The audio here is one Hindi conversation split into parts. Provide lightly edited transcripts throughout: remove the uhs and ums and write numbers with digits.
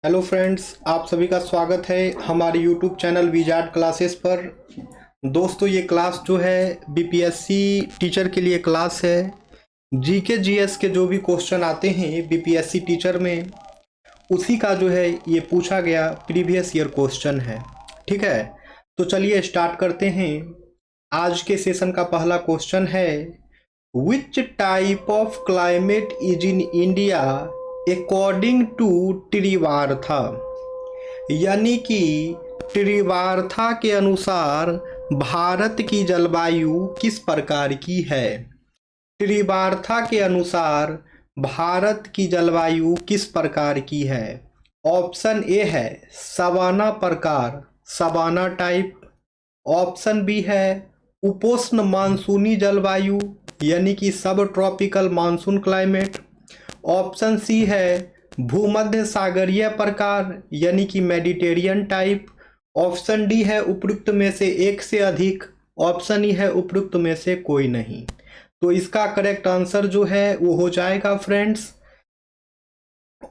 हेलो फ्रेंड्स, आप सभी का स्वागत है हमारे यूट्यूब चैनल विजार्ड क्लासेस पर। दोस्तों, ये क्लास जो है बीपीएससी टीचर के लिए क्लास है। जीके जीएस के जो भी क्वेश्चन आते हैं बीपीएससी टीचर में, उसी का जो है ये पूछा गया प्रीवियस ईयर क्वेश्चन है। ठीक है, तो चलिए स्टार्ट करते हैं। आज के सेशन का पहला क्वेश्चन है, which type of climate is in India according to Trewartha. यानी कि ट्रिवार्था के अनुसार भारत की जलवायु किस प्रकार की है। ट्रिवार्था के अनुसार भारत की जलवायु किस प्रकार की है। ऑप्शन ए है सवाना प्रकार, सवाना टाइप। ऑप्शन बी है उपोष्ण मानसूनी जलवायु, यानी कि सब tropical monsoon climate. Option C है भूमध्य सागरीय प्रकार, यानी कि मेडिटेरियन टाइप। ऑप्शन डी है उपयुक्त में से एक से अधिक। ऑप्शन ई है उपयुक्त में से कोई नहीं। तो इसका करेक्ट आंसर जो है वो हो जाएगा फ्रेंड्स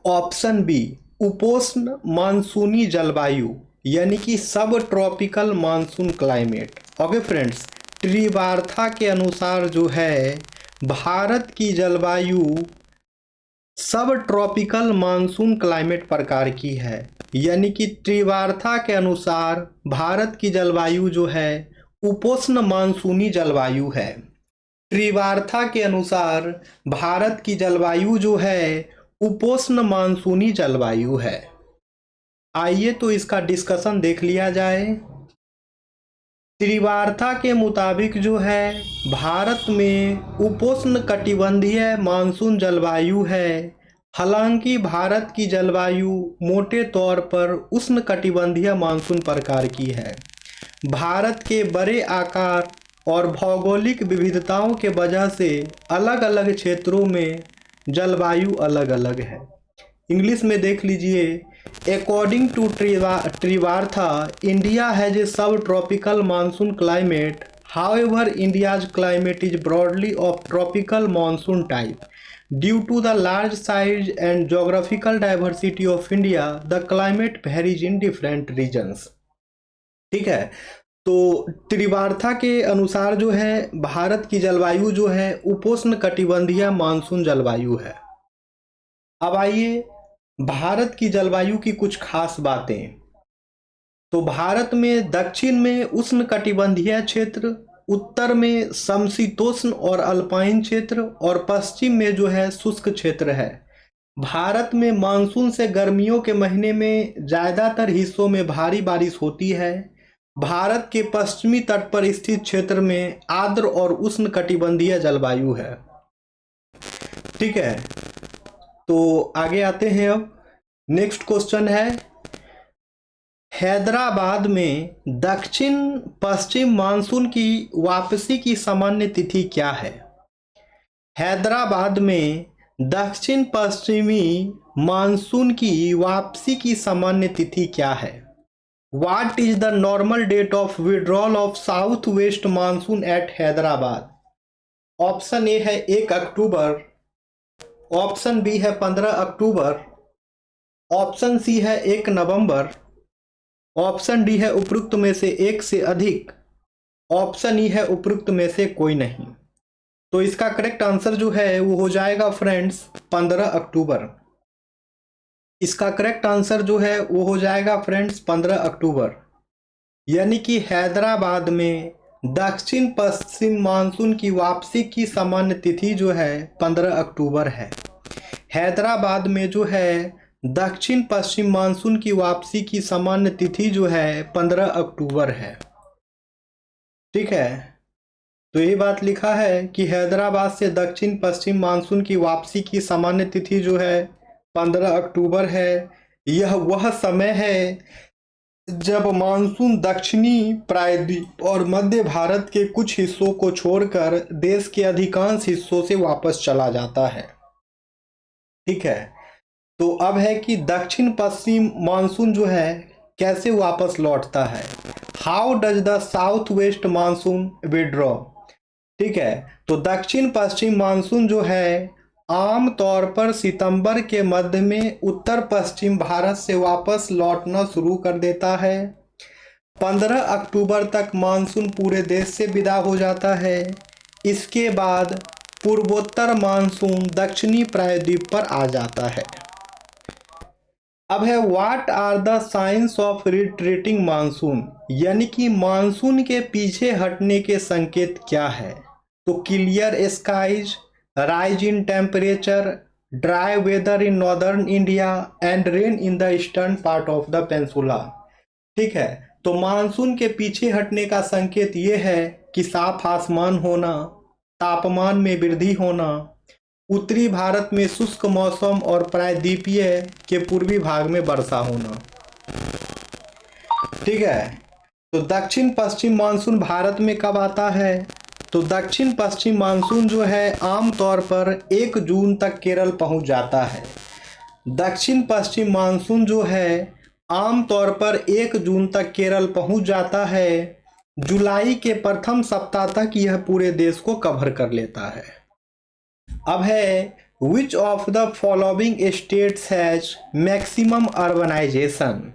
ऑप्शन बी, उपोष्ण मानसूनी जलवायु, यानी कि सब tropical monsoon climate. Okay friends, Trewartha के अनुसार जो है भारत की जलवायु सब ट्रॉपिकल मानसून क्लाइमेट प्रकार की है। यानी कि त्रिवार्था के अनुसार भारत की जलवायु जो है उपोष्ण मानसूनी जलवायु है। त्रिवार्था के अनुसार भारत की जलवायु जो है उपोष्ण मानसूनी जलवायु है। आइए तो इसका डिस्कशन देख लिया जाए। त्रिवार्था के मुताबिक जो है भारत में उपोष्ण कटिबंधीय मानसून जलवायु है। हालांकि भारत की जलवायु मोटे तौर पर उष्ण कटिबंधीय मानसून प्रकार की है। भारत के बड़े आकार और भौगोलिक विविधताओं के वजह से अलग अलग क्षेत्रों में जलवायु अलग अलग है। इंग्लिश में देख लीजिए, according to Trewartha India has a सब tropical monsoon climate. However India's climate is broadly of tropical monsoon type. Due to the large size and geographical diversity of India the climate varies in different regions. ठीक है, तो त्रिवार्था के अनुसार जो है भारत की जलवायु जो है उपोष्ण कटिबंधीय मानसून जलवायु है। अब आइए भारत की जलवायु की कुछ खास बातें। तो भारत में दक्षिण में उष्ण कटिबंधीय क्षेत्र, उत्तर में समशीतोष्ण और अल्पाइन क्षेत्र, और पश्चिम में जो है शुष्क क्षेत्र है। भारत में मानसून से गर्मियों के महीने में ज़्यादातर हिस्सों में भारी बारिश होती है। भारत के पश्चिमी तट पर स्थित क्षेत्र में आर्द्र और उष्ण कटिबंधीय जलवायु है। ठीक है, तो आगे आते हैं। अब नेक्स्ट क्वेश्चन है, हैदराबाद में दक्षिण पश्चिम मानसून की वापसी की सामान्य तिथि क्या है। हैदराबाद में दक्षिण पश्चिमी मानसून की वापसी की सामान्य तिथि क्या है। What is the normal date of withdrawal of south west monsoon at Hyderabad. Option A है 1 अक्टूबर। ऑप्शन बी है 15 अक्टूबर। ऑप्शन सी है 1 नवंबर। ऑप्शन डी है उपयुक्त में से एक से अधिक। ऑप्शन ई है उपयुक्त में से कोई नहीं। तो इसका करेक्ट आंसर जो है वो हो जाएगा फ्रेंड्स 15 अक्टूबर। इसका करेक्ट आंसर जो है वो हो जाएगा फ्रेंड्स 15 अक्टूबर। यानी कि हैदराबाद में दक्षिण पश्चिम मानसून की वापसी की सामान्य तिथि जो है 15 अक्टूबर है। हैदराबाद में जो है दक्षिण पश्चिम मानसून की वापसी की सामान्य तिथि जो है 15 अक्टूबर है। ठीक है, तो यही बात लिखा है कि हैदराबाद से दक्षिण पश्चिम मानसून की वापसी की सामान्य तिथि जो है 15 अक्टूबर है। यह वह समय है जब मानसून दक्षिणी प्रायद्वीप और मध्य भारत के कुछ हिस्सों को छोड़कर देश के अधिकांश हिस्सों से वापस चला जाता है। ठीक है, तो अब है कि दक्षिण पश्चिम मानसून जो है कैसे वापस लौटता है। How does the south west monsoon withdraw. ठीक है, तो दक्षिण पश्चिम मानसून जो है आम तौर पर सितंबर के मध्य में उत्तर पश्चिम भारत से वापस लौटना शुरू कर देता है। 15 अक्टूबर तक मानसून पूरे देश से विदा हो जाता है। इसके बाद पूर्वोत्तर मानसून दक्षिणी प्रायद्वीप पर आ जाता है। अब है what are the science of retreating monsoon, यानी कि मानसून के पीछे हटने के संकेत क्या है। तो clear skies, rise in temperature, dry weather in northern India and rain in the eastern part of the peninsula. ठीक है, तो मानसून के पीछे हटने का संकेत ये है कि साफ आसमान होना, तापमान में वृद्धि होना, उत्तरी भारत में शुष्क मौसम और प्रायद्वीपीय के पूर्वी भाग में वर्षा होना। ठीक है, तो दक्षिण पश्चिम मानसून भारत में कब आता है। तो दक्षिण पश्चिम मानसून जो है आमतौर पर 1 जून तक केरल पहुंच जाता है। दक्षिण पश्चिम मानसून जो है आमतौर पर 1 जून तक केरल पहुंच जाता है। जुलाई के प्रथम सप्ताह तक यह पूरे देश को कवर कर लेता है। अब है which of the following states has maximum urbanisation.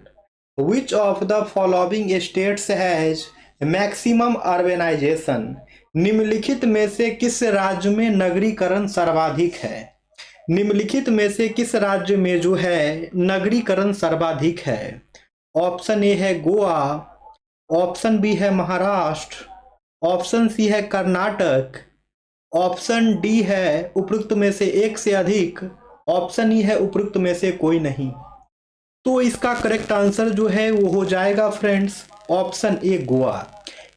Which of the following states has maximum urbanisation, निम्नलिखित में से किस राज्य में नगरीकरण सर्वाधिक है। निम्नलिखित में से किस राज्य में जो है नगरीकरण सर्वाधिक है। ऑप्शन ए है गोवा, ऑप्शन बी है महाराष्ट्र, ऑप्शन सी है कर्नाटक, ऑप्शन डी है उपरोक्त में से एक से अधिक, ऑप्शन ई है उपरोक्त में से कोई नहीं। तो इसका करेक्ट आंसर जो है वो हो जाएगा फ्रेंड्स ऑप्शन ए गोवा।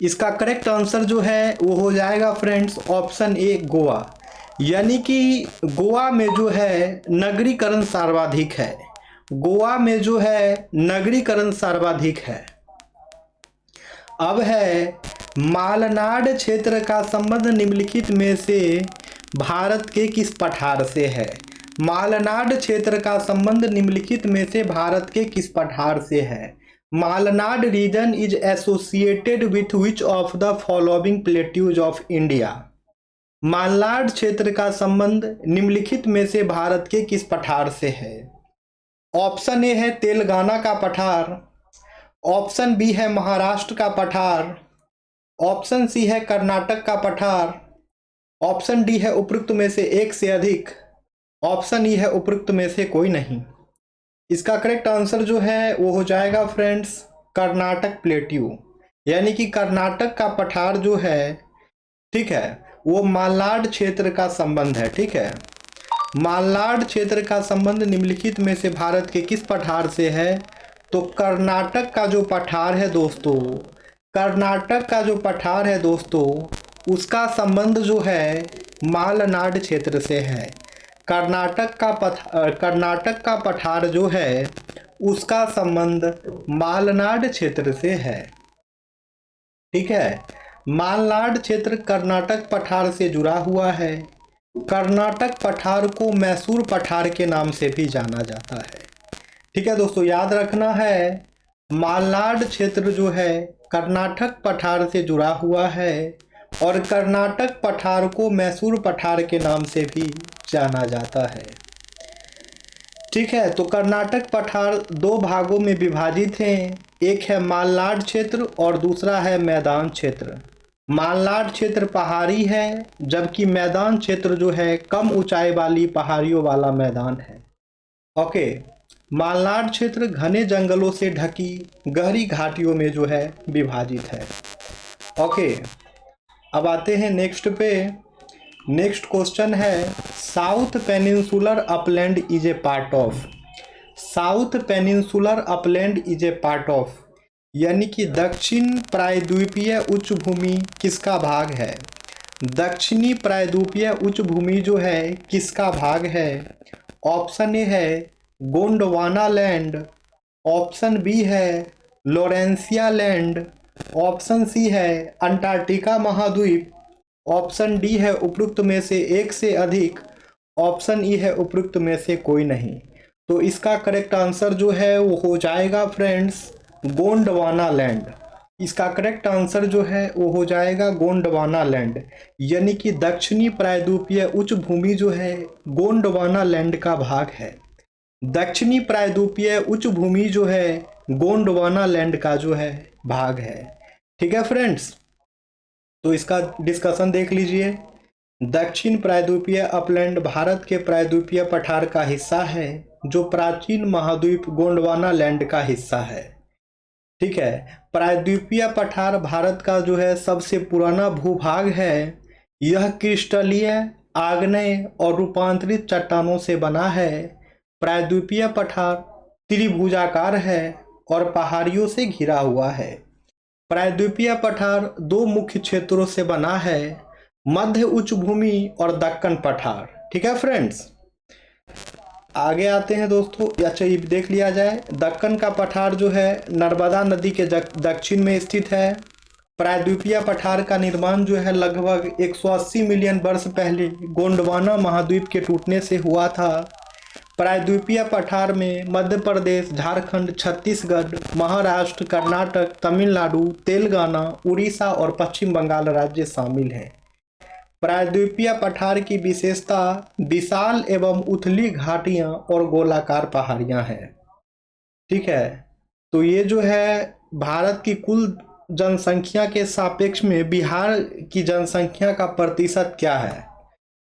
इसका करेक्ट आंसर जो है वो हो जाएगा फ्रेंड्स ऑप्शन ए गोवा, यानी कि गोवा में जो है नगरीकरण सर्वाधिक है। गोवा में जो है नगरीकरण सर्वाधिक है। अब है मालनाड क्षेत्र का संबंध निम्नलिखित में से भारत के किस पठार से है। मालनाड क्षेत्र का संबंध निम्नलिखित में से भारत के किस पठार से है। Malnad region is associated with which of the following plateaus of India. Malnad क्षेत्र का संबंध निम्नलिखित में से भारत के किस पठार से है। ऑप्शन ए है तेलंगाना का पठार, ऑप्शन बी है महाराष्ट्र का पठार, ऑप्शन सी है कर्नाटक का पठार, ऑप्शन डी है उपरोक्त में से एक से अधिक, ऑप्शन ई है उपरोक्त में से कोई नहीं। इसका करेक्ट आंसर जो है वो हो जाएगा फ्रेंड्स कर्नाटक प्लेट्यू, यानी कि कर्नाटक का पठार जो है, ठीक है, वो मालनाड क्षेत्र का संबंध है। ठीक है, मालनाड क्षेत्र का संबंध निम्नलिखित में से भारत के किस पठार से है। तो कर्नाटक का जो पठार है दोस्तों, कर्नाटक का जो पठार है दोस्तों, उसका संबंध जो है मालनाड क्षेत्र से है। कर्नाटक का पठार जो है उसका संबंध मालनाड क्षेत्र से है। ठीक है, मालनाड क्षेत्र कर्नाटक पठार से जुड़ा हुआ है। कर्नाटक पठार को मैसूर पठार के नाम से भी जाना जाता है। ठीक है दोस्तों, याद रखना है मालनाड क्षेत्र जो है कर्नाटक पठार से जुड़ा हुआ है और कर्नाटक पठार को मैसूर पठार के नाम से भी जाना जाता है। ठीक है, तो कर्नाटक पठार 2 भागों में विभाजित हैं, एक है मालनाड क्षेत्र और दूसरा है मैदान क्षेत्र। मालनाड क्षेत्र पहाड़ी है, जबकि मैदान क्षेत्र जो है कम ऊंचाई वाली पहाड़ियों वाला मैदान है। ओके, मालनाड क्षेत्र घने जंगलों से ढकी गहरी घाटियों में जो है विभाजित है। ओके, अब आते हैं नेक्स्ट पे। नेक्स्ट क्वेश्चन है south peninsular upland is a part of. South peninsular upland is a part of, यानी कि दक्षिण प्रायद्वीपीय उच्च भूमि किसका भाग है। दक्षिणी प्रायद्वीपीय उच्च भूमि जो है किसका भाग है। ऑप्शन ए है गोंडवाना लैंड, ऑप्शन बी है लोरेंसिया लैंड, ऑप्शन सी है अंटार्कटिका महाद्वीप, ऑप्शन डी है उपरोक्त में से एक से अधिक, ऑप्शन ई है उपरोक्त में से कोई नहीं। तो इसका करेक्ट आंसर जो है वो हो जाएगा फ्रेंड्स गोंडवाना लैंड। इसका करेक्ट आंसर जो है वो हो जाएगा गोंडवाना लैंड, यानी कि दक्षिणी प्रायद्वीपीय उच्च भूमि जो है गोंडवाना लैंड का भाग है। दक्षिणी प्रायद्वीपीय उच्च भूमि जो है गोंडवाना लैंड का जो है भाग है। ठीक है फ्रेंड्स, तो इसका डिस्कशन देख लीजिए। दक्षिण प्रायद्वीपीय अपलैंड भारत के प्रायद्वीपीय पठार का हिस्सा है जो प्राचीन महाद्वीप गोंडवाना लैंड का हिस्सा है। ठीक है, प्रायद्वीपीय पठार भारत का जो है सबसे पुराना भूभाग है। यह क्रिस्टलीय, आग्नेय और रूपांतरित चट्टानों से बना है। प्रायद्वीपीय पठार त्रिभुजाकार है और पहाड़ियों से घिरा हुआ है। प्रायद्वीपीय पठार दो मुख्य क्षेत्रों से बना है, मध्य उच्च भूमि और दक्कन पठार। ठीक है फ्रेंड्स, आगे आते हैं दोस्तों। अच्छा, ये देख लिया जाए, दक्कन का पठार जो है नर्मदा नदी के दक्षिण में स्थित है। प्रायद्वीपीय पठार का निर्माण जो है लगभग 180 मिलियन वर्ष पहले गोंडवाना महाद्वीप के टूटने से हुआ था। प्रायद्वीपीय पठार में मध्य प्रदेश, झारखंड, छत्तीसगढ़, महाराष्ट्र, कर्नाटक, तमिलनाडु, तेलंगाना, उड़ीसा और पश्चिम बंगाल राज्य शामिल हैं। प्रायद्वीपीय पठार की विशेषता विशाल एवं उथली घाटियां और गोलाकार पहाड़ियां हैं। ठीक है, तो ये जो है भारत की कुल जनसंख्या के सापेक्ष में बिहार की जनसंख्या का प्रतिशत क्या है।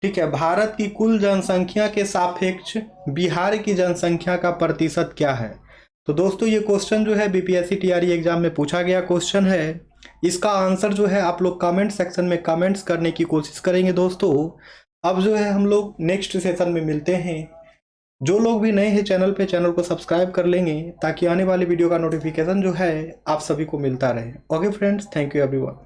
ठीक है, भारत की कुल जनसंख्या के सापेक्ष बिहार की जनसंख्या का प्रतिशत क्या है। तो दोस्तों ये क्वेश्चन जो है बीपीएससी टीआरई एग्जाम में पूछा गया क्वेश्चन है। इसका आंसर जो है आप लोग कमेंट सेक्शन में कमेंट्स करने की कोशिश करेंगे दोस्तों। अब जो है हम लोग नेक्स्ट सेशन में मिलते हैं। जो लोग भी नए हैं चैनल पे, चैनल को सब्सक्राइब कर लेंगे ताकि आने वाली वीडियो का नोटिफिकेशन जो है आप सभी को मिलता रहे। Okay friends, thank you everyone.